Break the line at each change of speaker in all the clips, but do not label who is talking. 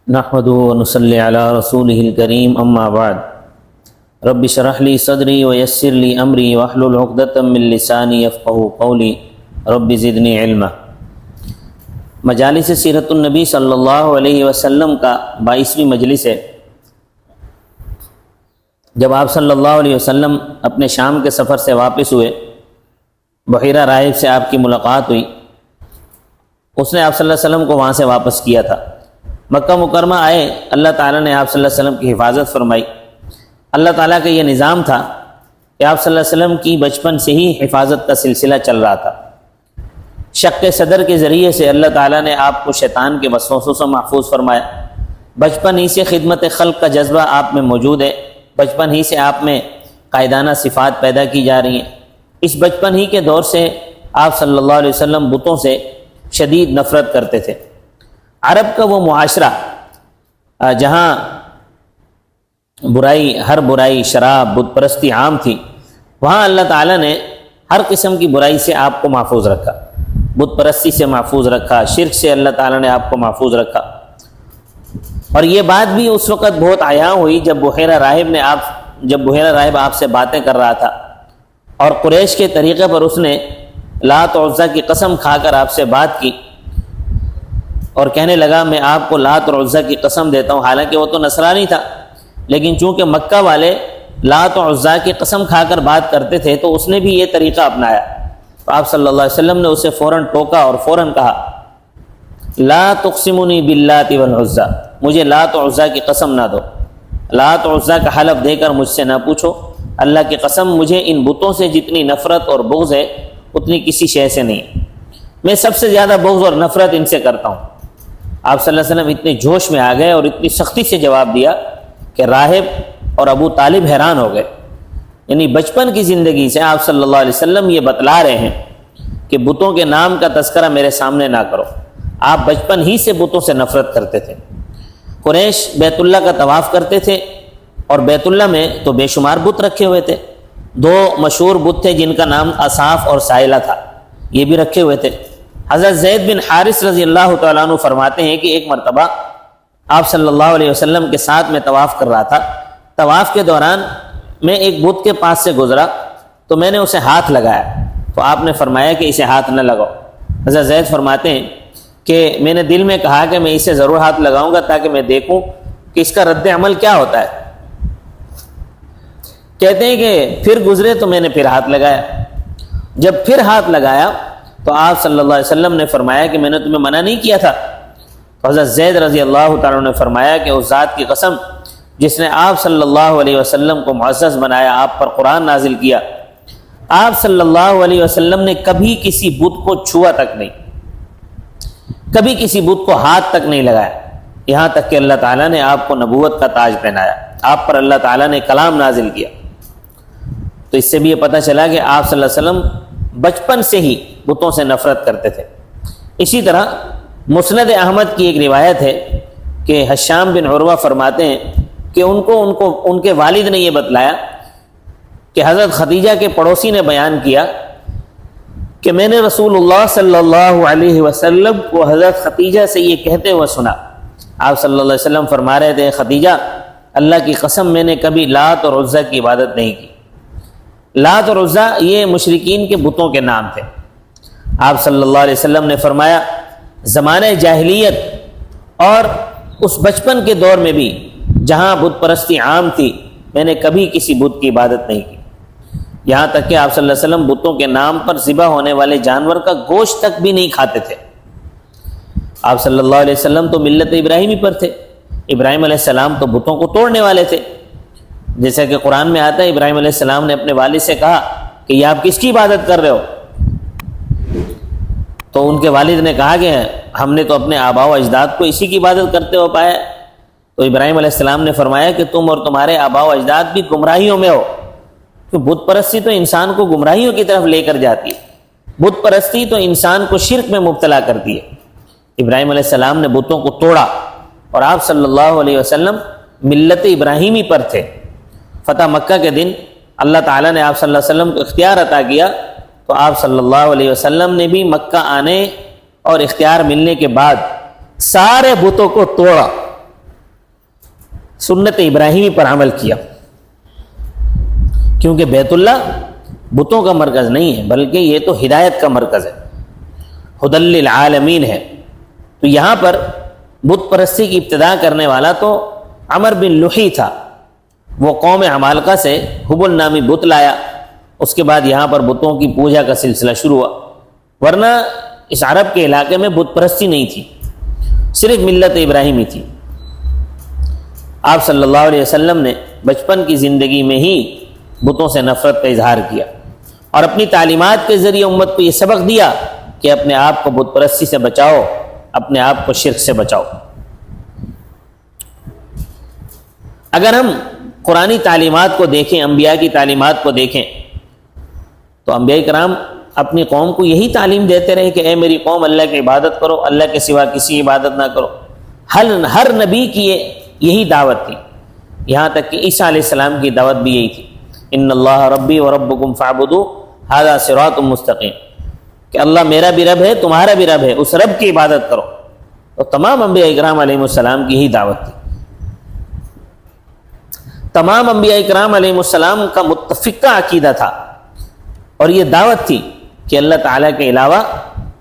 نحمده ونصلي على رسوله الكريم اما بعد رب اشرح لي صدري ويسر لي امري واحلل عقدة من لساني يفقهوا قولي رب زدني علما۔ مجالس سیرت النبی صلی اللہ علیہ وسلم کا 22ویں مجلس ہے۔ جب آپ صلی اللہ علیہ وسلم اپنے شام کے سفر سے واپس ہوئے، بحیرہ راہب سے آپ کی ملاقات ہوئی۔ اس نے آپ صلی اللہ علیہ وسلم کو وہاں سے واپس کیا تھا۔ مکہ مکرمہ آئے، اللہ تعالیٰ نے آپ صلی اللہ علیہ وسلم کی حفاظت فرمائی۔ اللہ تعالیٰ کا یہ نظام تھا کہ آپ صلی اللہ علیہ وسلم کی بچپن سے ہی حفاظت کا سلسلہ چل رہا تھا۔ شق صدر کے ذریعے سے اللہ تعالیٰ نے آپ کو شیطان کے وسوسوں سے محفوظ فرمایا۔ بچپن ہی سے خدمت خلق کا جذبہ آپ میں موجود ہے، بچپن ہی سے آپ میں قائدانہ صفات پیدا کی جا رہی ہیں۔ اس بچپن ہی کے دور سے آپ صلی اللہ علیہ وسلم بتوں سے شدید نفرت کرتے تھے۔ عرب کا وہ معاشرہ جہاں ہر برائی، شراب، بت پرستی عام تھی، وہاں اللہ تعالیٰ نے ہر قسم کی برائی سے آپ کو محفوظ رکھا، بت پرستی سے محفوظ رکھا، شرک سے اللہ تعالیٰ نے آپ کو محفوظ رکھا۔ اور یہ بات بھی اس وقت بہت عیاں ہوئی جب بحیرہ راہب آپ سے باتیں کر رہا تھا اور قریش کے طریقے پر اس نے لات و عزیٰ کی قسم کھا کر آپ سے بات کی اور کہنے لگا میں آپ کو لات اور عزیٰ کی قسم دیتا ہوں۔ حالانکہ وہ تو نصرانی تھا، لیکن چونکہ مکہ والے لات و عزیٰ کی قسم کھا کر بات کرتے تھے تو اس نے بھی یہ طریقہ اپنایا۔ تو آپ صلی اللہ علیہ وسلم نے اسے فوراً ٹوکا اور فوراً کہا لا تقسمونی باللات والعزیٰ، مجھے لات و عزیٰ کی قسم نہ دو، لات و عزیٰ کا حلف دے کر مجھ سے نہ پوچھو۔ اللہ کی قسم مجھے ان بتوں سے جتنی نفرت اور بغض ہے اتنی کسی شے سے نہیں، میں سب سے زیادہ بغض اور نفرت ان سے کرتا ہوں۔ آپ صلی اللہ علیہ وسلم اتنے جوش میں آ گئے اور اتنی سختی سے جواب دیا کہ راہب اور ابو طالب حیران ہو گئے۔ یعنی بچپن کی زندگی سے آپ صلی اللہ علیہ وسلم یہ بتلا رہے ہیں کہ بتوں کے نام کا تذکرہ میرے سامنے نہ کرو۔ آپ بچپن ہی سے بتوں سے نفرت کرتے تھے۔ قریش بیت اللہ کا طواف کرتے تھے اور بیت اللہ میں تو بے شمار بت رکھے ہوئے تھے۔ 2 مشہور بت تھے جن کا نام اصاف اور سائلہ تھا، یہ بھی رکھے ہوئے تھے۔ حضرت زید بن حارث رضی اللہ تعالیٰ عنہ فرماتے ہیں کہ ایک مرتبہ آپ صلی اللہ علیہ وسلم کے ساتھ میں طواف کر رہا تھا۔ طواف کے دوران میں ایک بت کے پاس سے گزرا تو میں نے اسے ہاتھ لگایا تو آپ نے فرمایا کہ اسے ہاتھ نہ لگاؤ۔ حضرت زید فرماتے ہیں کہ میں نے دل میں کہا کہ میں اسے ضرور ہاتھ لگاؤں گا تاکہ میں دیکھوں کہ اس کا رد عمل کیا ہوتا ہے۔ کہتے ہیں کہ پھر گزرے تو میں نے پھر ہاتھ لگایا۔ جب پھر ہاتھ لگایا تو آپ صلی اللہ علیہ وسلم نے فرمایا کہ میں نے تمہیں منع نہیں کیا تھا۔ تو حضرت زید رضی اللہ تعالیٰ نے فرمایا کہ اس ذات کی قسم جس نے آپ صلی اللہ علیہ وسلم کو معزز بنایا، آپ پر قرآن نازل کیا، آپ صلی اللہ علیہ وسلم نے کبھی کسی بت کو چھوا تک نہیں، کبھی کسی بت کو ہاتھ تک نہیں لگایا، یہاں تک کہ اللہ تعالیٰ نے آپ کو نبوت کا تاج پہنایا، آپ پر اللہ تعالیٰ نے کلام نازل کیا۔ تو اس سے بھی یہ پتہ چلا کہ آپ صلی اللہ علیہ وسلم بچپن سے ہی بتوں سے نفرت کرتے تھے۔ اسی طرح مسند احمد کی ایک روایت ہے کہ حشام بن عروہ فرماتے ہیں کہ ان کے والد نے یہ بتلایا کہ حضرت خدیجہ کے پڑوسی نے بیان کیا کہ میں نے رسول اللہ صلی اللہ علیہ وسلم کو حضرت خدیجہ سے یہ کہتے ہوئے سنا۔ آپ صلی اللہ علیہ وسلم فرما رہے تھے خدیجہ اللہ کی قسم میں نے کبھی لات اور عزیٰ کی عبادت نہیں کی۔ لات اور عزیٰ یہ مشرکین کے بتوں کے نام تھے۔ آپ صلی اللہ علیہ وسلم نے فرمایا زمانہ جاہلیت اور اس بچپن کے دور میں بھی جہاں بت پرستی عام تھی میں نے کبھی کسی بت کی عبادت نہیں کی، یہاں تک کہ آپ صلی اللہ علیہ وسلم بتوں کے نام پر ذبح ہونے والے جانور کا گوشت تک بھی نہیں کھاتے تھے۔ آپ صلی اللہ علیہ وسلم تو ملت ابراہیمی پر تھے، ابراہیم علیہ السلام تو بتوں کو توڑنے والے تھے، جیسا کہ قرآن میں آتا ہے ابراہیم علیہ السلام نے اپنے والد سے کہا کہ یہ آپ کس کی عبادت کر رہے ہو؟ تو ان کے والد نے کہا کہ ہم نے تو اپنے آباء و اجداد کو اسی کی عبادت کرتے ہو پایا۔ تو ابراہیم علیہ السلام نے فرمایا کہ تم اور تمہارے آباء و اجداد بھی گمراہیوں میں ہو، کہ بت پرستی تو انسان کو گمراہیوں کی طرف لے کر جاتی ہے، بت پرستی تو انسان کو شرک میں مبتلا کرتی ہے۔ ابراہیم علیہ السلام نے بتوں کو توڑا اور آپ صلی اللہ علیہ وسلم ملت ابراہیمی پر تھے۔ فتح مکہ کے دن اللہ تعالیٰ نے آپ صلی اللہ علیہ وسلم کو اختیار عطا کیا تو آپ صلی اللہ علیہ وسلم نے بھی مکہ آنے اور اختیار ملنے کے بعد سارے بتوں کو توڑا سنت ابراہیمی پر عمل کیا، کیونکہ بیت اللہ بتوں کا مرکز نہیں ہے بلکہ یہ تو ہدایت کا مرکز ہے، ہدی للعالمین ہے۔ تو یہاں پر بت پرستی کی ابتدا کرنے والا تو عمر بن لحی تھا، وہ قوم عمالقہ سے حبل نامی بت لایا، اس کے بعد یہاں پر بتوں کی پوجا کا سلسلہ شروع ہوا، ورنہ اس عرب کے علاقے میں بت پرستی نہیں تھی، صرف ملت ابراہیمی تھی۔ آپ صلی اللہ علیہ وسلم نے بچپن کی زندگی میں ہی بتوں سے نفرت کا اظہار کیا اور اپنی تعلیمات کے ذریعے امت کو یہ سبق دیا کہ اپنے آپ کو بت پرستی سے بچاؤ، اپنے آپ کو شرک سے بچاؤ۔ اگر ہم قرآنی تعلیمات کو دیکھیں، انبیاء کی تعلیمات کو دیکھیں، تو انبیاء کرام اپنی قوم کو یہی تعلیم دیتے رہے کہ اے میری قوم اللہ کی عبادت کرو، اللہ کے سوا کسی عبادت نہ کرو۔ ہر نبی کی یہی دعوت تھی، یہاں تک کہ عیسیٰ علیہ السلام کی دعوت بھی یہی تھی، ان اللہ ربی و ربکم فاعبدوا ھذا صراط مستقیم، کہ اللہ میرا بھی رب ہے، تمہارا بھی رب ہے، اس رب کی عبادت کرو۔ تو تمام انبیاء اکرام علیہ السلام کی یہی دعوت تھی۔ تمام انبیاء اکرام علیہ السلام کا متفقہ عقیدہ تھا اور یہ دعوت تھی کہ اللہ تعالیٰ کے علاوہ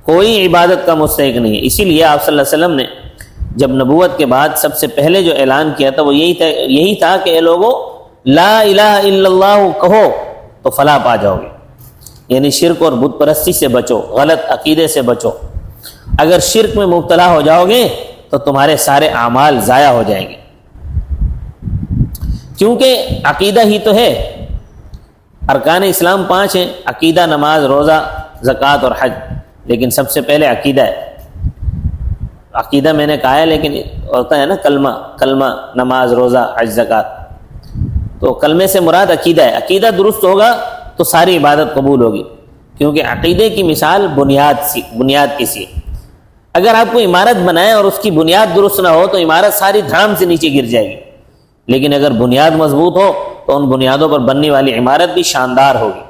کوئی عبادت کا مستحق نہیں ہے۔ اسی لیے آپ صلی اللہ علیہ وسلم نے جب نبوت کے بعد سب سے پہلے جو اعلان کیا تھا وہ یہی تھا کہ اے لوگو لا الہ الا اللہ کہو تو فلاح پا جاؤ گے، یعنی شرک اور بت پرستی سے بچو، غلط عقیدے سے بچو۔ اگر شرک میں مبتلا ہو جاؤ گے تو تمہارے سارے اعمال ضائع ہو جائیں گے، کیونکہ عقیدہ ہی تو ہے۔ ارکان اسلام 5 ہیں، عقیدہ، نماز، روزہ، زکوٰۃ اور حج، لیکن سب سے پہلے عقیدہ ہے۔ عقیدہ میں نے کہا ہے لیکن ہوتا ہے نا کلمہ، نماز، روزہ، حج، زکوٰۃ، تو کلمے سے مراد عقیدہ ہے۔ عقیدہ درست ہوگا تو ساری عبادت قبول ہوگی، کیونکہ عقیدے کی مثال بنیاد کسی ہے۔ اگر آپ کو عمارت بنائے اور اس کی بنیاد درست نہ ہو تو عمارت ساری دھڑام سے نیچے گر جائے گی، لیکن اگر بنیاد مضبوط ہو تو ان بنیادوں پر بننے والی عمارت بھی شاندار ہوگی۔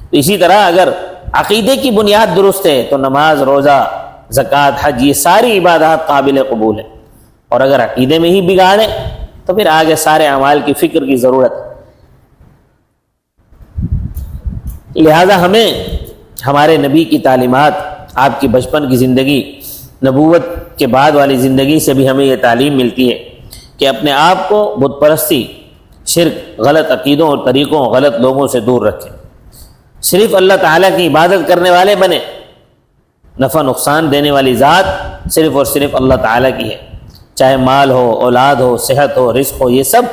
تو اسی طرح اگر عقیدے کی بنیاد درست ہے تو نماز، روزہ، زکوٰۃ، حج، یہ ساری عبادات قابل قبول ہیں، اور اگر عقیدے میں ہی بگاڑ ہے تو پھر آگے سارے اعمال کی فکر کی ضرورت ہے۔ لہذا ہمیں ہمارے نبی کی تعلیمات، آپ کی بچپن کی زندگی، نبوت کے بعد والی زندگی سے بھی ہمیں یہ تعلیم ملتی ہے کہ اپنے آپ کو بت پرستی، شرک، غلط عقیدوں اور طریقوں، غلط لوگوں سے دور رکھیں، صرف اللہ تعالیٰ کی عبادت کرنے والے بنیں۔ نفع نقصان دینے والی ذات صرف اور صرف اللہ تعالیٰ کی ہے، چاہے مال ہو، اولاد ہو، صحت ہو، رزق ہو، یہ سب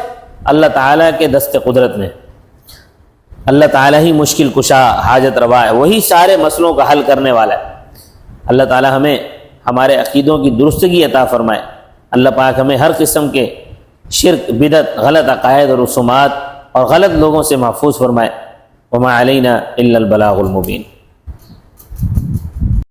اللہ تعالیٰ کے دست قدرت میں ہے۔ اللہ تعالیٰ ہی مشکل کشا، حاجت روا ہے، وہی سارے مسئلوں کا حل کرنے والا ہے۔ اللہ تعالیٰ ہمیں ہمارے عقیدوں کی درستگی عطا فرمائے۔ اللہ پاک ہمیں ہر قسم کے شرک، بدعت، غلط عقائد اور رسومات اور غلط لوگوں سے محفوظ فرمائے۔ وما علینا الا البلاغ المبین۔